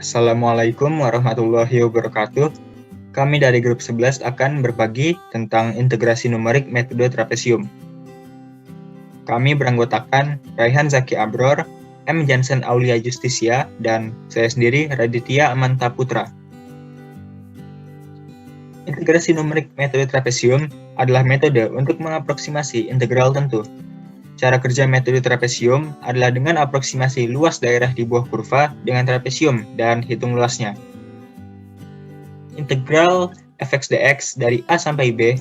Assalamualaikum warahmatullahi wabarakatuh. Kami dari grup 11 akan berbagi tentang integrasi numerik metode trapesium. Kami beranggotakan Raihan Zaki Abror, M. Jansen Aulia Justisia, dan saya sendiri Raditya Amanta Putra. Integrasi numerik metode trapesium adalah metode untuk mengaproksimasi integral tentu. Cara kerja metode trapesium adalah dengan aproksimasi luas daerah di buah kurva dengan trapesium dan hitung luasnya. Integral fx dx dari A sampai B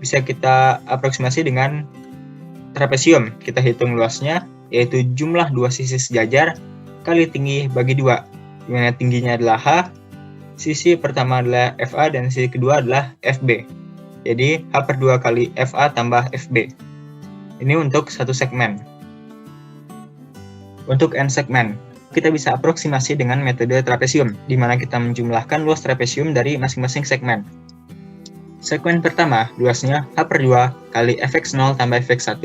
bisa kita aproksimasi dengan trapesium. Kita hitung luasnya, yaitu jumlah dua sisi sejajar kali tinggi bagi 2, di mana tingginya adalah H, sisi pertama adalah FA, dan sisi kedua adalah FB. Jadi H/2 kali FA tambah FB. Ini untuk satu segmen. Untuk n segmen, kita bisa aproksimasi dengan metode trapesium, di mana kita menjumlahkan luas trapesium dari masing-masing segmen. Segmen pertama, luasnya H/2 kali fx0 tambah fx1,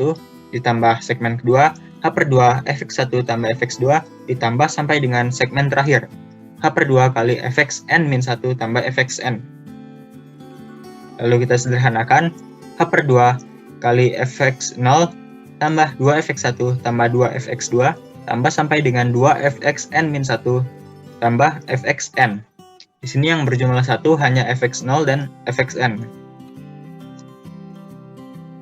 ditambah segmen kedua, H/2 fx1 tambah fx2, ditambah sampai dengan segmen terakhir, H/2 kali fxn-1 tambah fxn. Lalu kita sederhanakan, H/2 kali fx0 tambah 2fx1 tambah 2fx2 tambah sampai dengan 2fxn-1 tambah fxn. Di sini yang berjumlah 1 hanya fx0 dan fxn.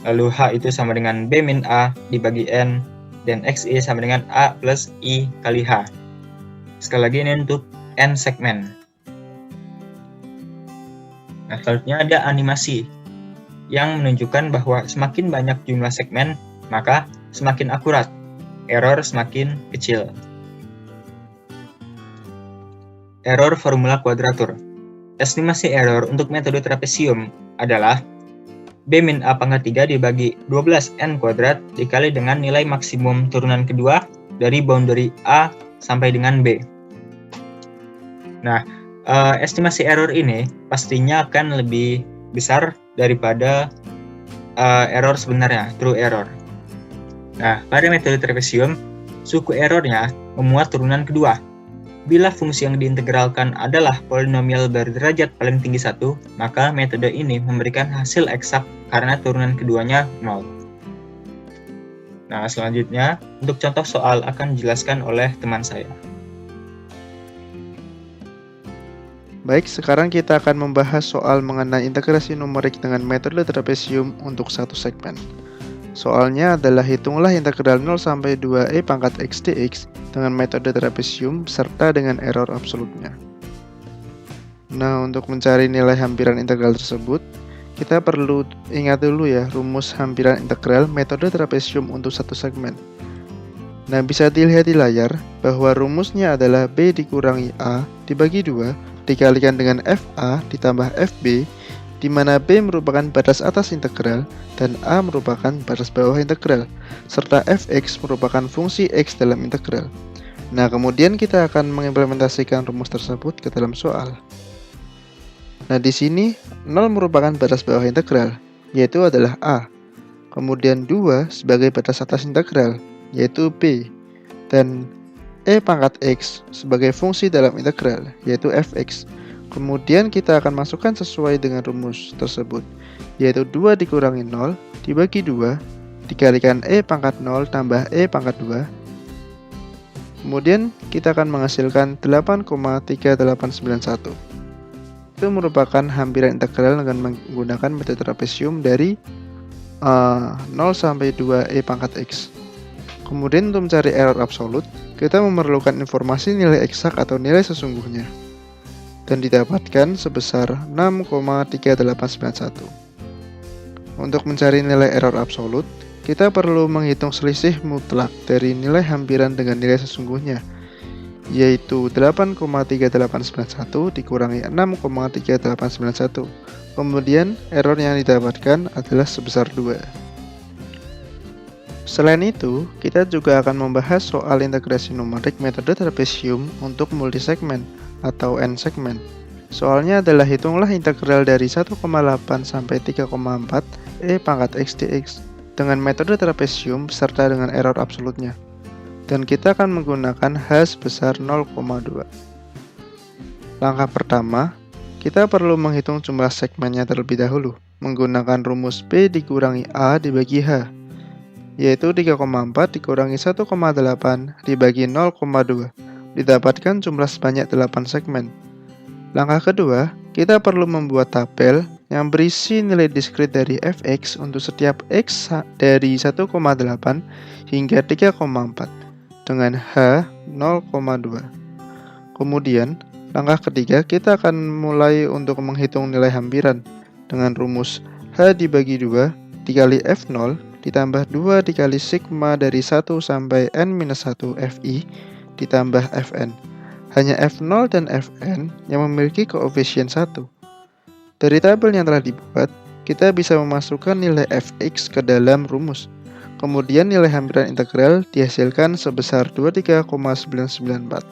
Lalu h itu sama dengan b min a dibagi n, dan xi sama dengan a plus i kali h. Sekali lagi ini untuk n segmen. Nah, selanjutnya ada animasi yang menunjukkan bahwa semakin banyak jumlah segmen, maka semakin akurat, error semakin kecil. Error formula kuadratur. Estimasi error untuk metode trapesium adalah b min a pangkat 3 dibagi 12n kuadrat dikali dengan nilai maksimum turunan kedua dari boundary A sampai dengan B. Nah, estimasi error ini pastinya akan lebih besar daripada error sebenarnya, true error. Nah, pada metode trapesium, suku errornya memuat turunan kedua. Bila fungsi yang diintegralkan adalah polinomial berderajat paling tinggi 1, maka metode ini memberikan hasil eksak karena turunan keduanya 0. Nah, selanjutnya, untuk contoh soal akan dijelaskan oleh teman saya. Baik, sekarang kita akan membahas soal mengenai integrasi numerik dengan metode trapesium untuk satu segmen. Soalnya adalah hitunglah integral 0 sampai 2e pangkat x dx dengan metode trapesium serta dengan error absolutnya. Nah, untuk mencari nilai hampiran integral tersebut, kita perlu ingat dulu ya rumus hampiran integral metode trapesium untuk satu segmen. Nah, bisa dilihat di layar bahwa rumusnya adalah b dikurangi a dibagi 2 dikalikan dengan FA ditambah FB, di mana B merupakan batas atas integral dan A merupakan batas bawah integral, serta Fx merupakan fungsi X dalam integral. Nah, kemudian kita akan mengimplementasikan rumus tersebut ke dalam soal. Nah, di sini 0 merupakan batas bawah integral, yaitu adalah A. Kemudian 2 sebagai batas atas integral, yaitu B. Dan e pangkat x sebagai fungsi dalam integral, yaitu fx. Kemudian kita akan masukkan sesuai dengan rumus tersebut, yaitu 2 dikurangi 0 dibagi 2 dikalikan e pangkat 0 tambah e pangkat 2. Kemudian kita akan menghasilkan 8,3891. Itu merupakan hampiran integral dengan menggunakan metode trapesium dari 0 sampai 2e pangkat x. Kemudian untuk mencari error absolut, kita memerlukan informasi nilai eksak atau nilai sesungguhnya, dan didapatkan sebesar 6,3891. Untuk mencari nilai error absolut, kita perlu menghitung selisih mutlak dari nilai hampiran dengan nilai sesungguhnya, yaitu 8,3891 dikurangi 6,3891. Kemudian error yang didapatkan adalah sebesar 2. Selain itu, kita juga akan membahas soal integrasi numerik metode trapesium untuk multisegmen atau n segmen. Soalnya adalah hitunglah integral dari 1,8 sampai 3,4 e pangkat x dx dengan metode trapesium serta dengan error absolutnya. Dan kita akan menggunakan h sebesar 0,2. Langkah pertama, kita perlu menghitung jumlah segmennya terlebih dahulu menggunakan rumus B dikurangi A dibagi H, yaitu 3,4 dikurangi 1,8 dibagi 0,2, didapatkan jumlah sebanyak 8 segmen. Langkah kedua, kita perlu membuat tabel yang berisi nilai diskrit dari fx untuk setiap x dari 1,8 hingga 3,4 dengan H 0,2. Kemudian, langkah ketiga, kita akan mulai untuk menghitung nilai hampiran dengan rumus H dibagi 2 dikali F0 ditambah 2 dikali sigma dari 1 sampai N-1 Fi ditambah Fn. Hanya F0 dan Fn yang memiliki koefisien 1. Dari tabel yang telah dibuat, kita bisa memasukkan nilai Fx ke dalam rumus. Kemudian nilai hampiran integral dihasilkan sebesar 23,994.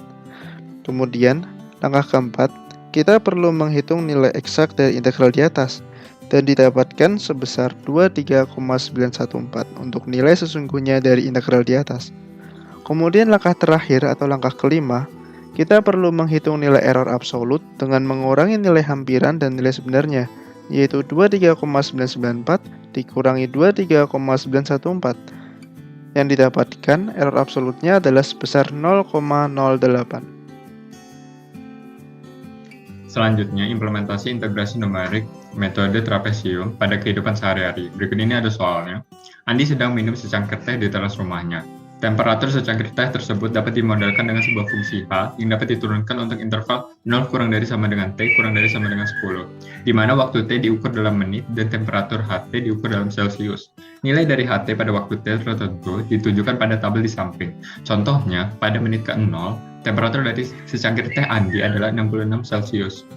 Kemudian, langkah keempat, kita perlu menghitung nilai eksak dari integral di atas dan didapatkan sebesar 23,914 untuk nilai sesungguhnya dari integral di atas. Kemudian langkah terakhir atau langkah kelima, kita perlu menghitung nilai error absolut dengan mengurangi nilai hampiran dan nilai sebenarnya, yaitu 23,994 dikurangi 23,914. Yang didapatkan error absolutnya adalah sebesar 0,08. Selanjutnya, implementasi integrasi numerik metode trapesium pada kehidupan sehari-hari. Berikut ini ada soalnya. Andi sedang minum secangkir teh di teras rumahnya. Temperatur secangkir teh tersebut dapat dimodelkan dengan sebuah fungsi H yang dapat diturunkan untuk interval 0 kurang dari sama dengan T kurang dari sama dengan 10, di mana waktu T diukur dalam menit dan temperatur HT diukur dalam Celcius. Nilai dari HT pada waktu T tertentu ditunjukkan pada tabel di samping. Contohnya, pada menit ke-0, temperatur dari secangkir teh Andi adalah 66 Celcius.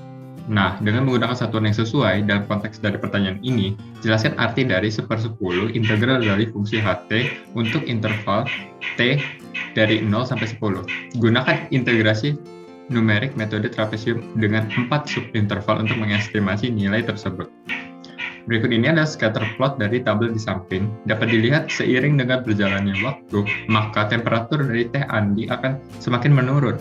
Nah, dengan menggunakan satuan yang sesuai dalam konteks dari pertanyaan ini, jelaskan arti dari 1/10 integral dari fungsi HT untuk interval T dari 0 sampai 10. Gunakan integrasi numerik metode trapesium dengan 4 subinterval untuk mengestimasi nilai tersebut. Berikut ini adalah scatter plot dari tabel di samping. Dapat dilihat seiring dengan berjalannya waktu, maka temperatur dari teh Andi akan semakin menurun.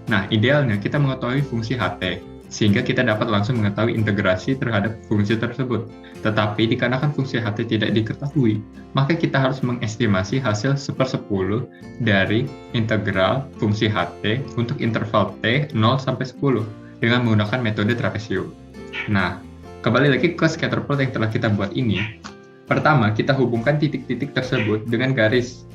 Nah, idealnya kita mengetahui fungsi HT, sehingga kita dapat langsung mengetahui integrasi terhadap fungsi tersebut. Tetapi dikarenakan fungsi HT tidak diketahui, maka kita harus mengestimasi hasil 1/10 dari integral fungsi HT untuk interval T 0 sampai 10 dengan menggunakan metode trapesium. Nah, kembali lagi ke scatter plot yang telah kita buat ini. Pertama, kita hubungkan titik-titik tersebut dengan garis.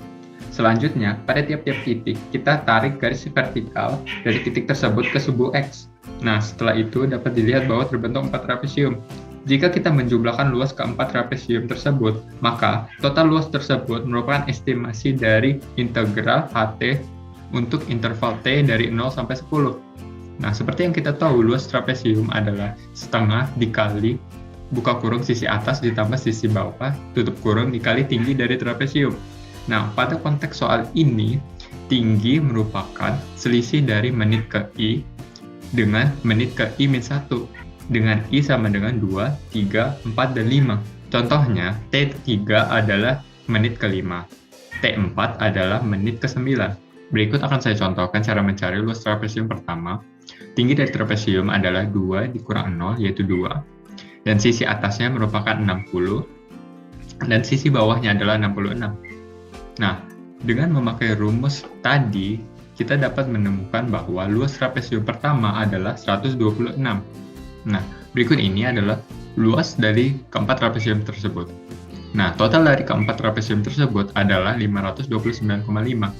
Selanjutnya, pada tiap-tiap titik, kita tarik garis vertikal dari titik tersebut ke subuh X. Nah, setelah itu dapat dilihat bahwa terbentuk 4 trapesium. Jika kita menjumlahkan luas keempat trapesium tersebut, maka total luas tersebut merupakan estimasi dari integral HT untuk interval T dari 0 sampai 10. Nah, seperti yang kita tahu, luas trapesium adalah setengah dikali buka kurung sisi atas ditambah sisi bawah, tutup kurung dikali tinggi dari trapesium. Nah, pada konteks soal ini, tinggi merupakan selisih dari menit ke I dengan menit ke I-1, dengan I sama dengan 2, 3, 4, dan 5. Contohnya, T3 adalah menit ke-5, T4 adalah menit ke-9. Berikut akan saya contohkan cara mencari luas trapesium pertama. Tinggi dari trapesium adalah 2 dikurang 0, yaitu 2. Dan sisi atasnya merupakan 60, dan sisi bawahnya adalah 66. Nah, dengan memakai rumus tadi, kita dapat menemukan bahwa luas trapesium pertama adalah 126. Nah, berikut ini adalah luas dari keempat trapesium tersebut. Nah, total dari keempat trapesium tersebut adalah 529,5.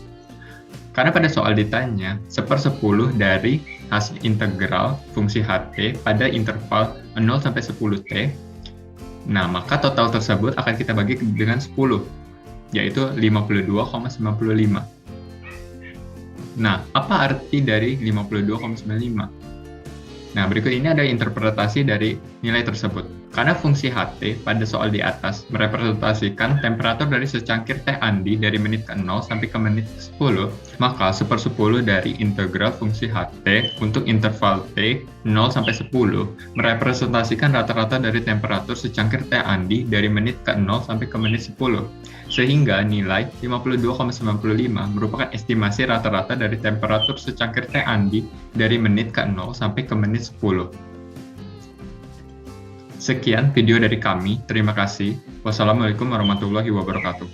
Karena pada soal ditanya 1/10 dari hasil integral fungsi HT pada interval 0 sampai 10T, nah maka total tersebut akan kita bagi dengan 10, yaitu 52,95. Nah, apa arti dari 52,95? Nah, berikut ini ada interpretasi dari nilai tersebut. Karena fungsi HT pada soal di atas merepresentasikan temperatur dari secangkir teh Andi dari menit ke-0 sampai ke menit ke-10, maka 1/10 dari integral fungsi HT untuk interval T 0 sampai 10 merepresentasikan rata-rata dari temperatur secangkir teh Andi dari menit ke-0 sampai ke menit 10. Sehingga nilai 52,95 merupakan estimasi rata-rata dari temperatur secangkir teh Andi dari menit ke-0 sampai ke menit 10. Sekian video dari kami, terima kasih. Wassalamualaikum warahmatullahi wabarakatuh.